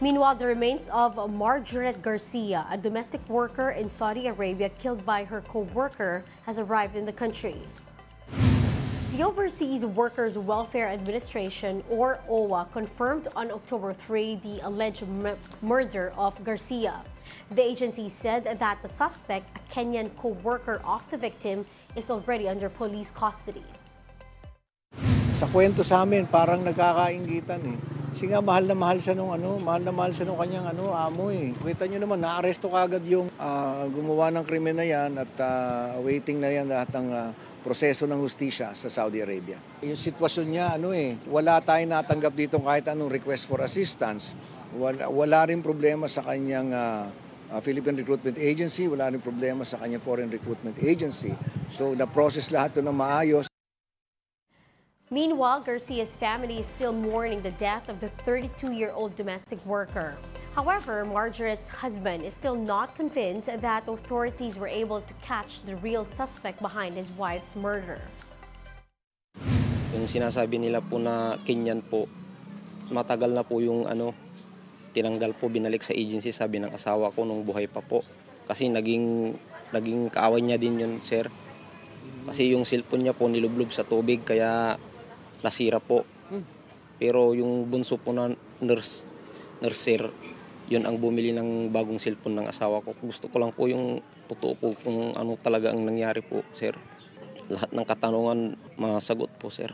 Meanwhile, the remains of Margaret Garcia, a domestic worker in Saudi Arabia killed by her co-worker, has arrived in the country. The Overseas Workers Welfare Administration, or OWA, confirmed on October 3 the alleged murder of Garcia. The agency said that the suspect, a Kenyan co-worker of the victim, is already under police custody. Sa kwento sa amin, parang nagkakainggitan eh. Kasi nga mahal na mahal siya nung kanyang amo eh. Kita niyo naman, naaresto kaagad yung gumawa ng krimen na yan at waiting na yan lahat ng proseso ng hustisya sa Saudi Arabia. Yung sitwasyon niya, wala tayong natanggap dito kahit anong request for assistance. Wala rin problema sa kanyang Philippine Recruitment Agency, wala rin problema sa kanyang Foreign Recruitment Agency. So, na-process lahat ito ng maayos. Meanwhile, Garcia's family is still mourning the death of the 32-year-old domestic worker. However, Margaret's husband is still not convinced that authorities were able to catch the real suspect behind his wife's murder. Yung sinasabi nila po na Kenyan po, matagal na po yung tinanggal po, binalik sa agency, sabi ng asawa ko nung buhay pa po. Kasi naging kaaway niya din yun, sir. Kasi yung cellphone niya po nilublob sa tubig kaya nasira po. Pero yung bunso po na nurser, yun ang bumili ng bagong cellphone ng asawa ko. Gusto ko lang po yung totoo po kung ano talaga ang nangyari po, sir. Lahat ng katanungan masagot po, sir.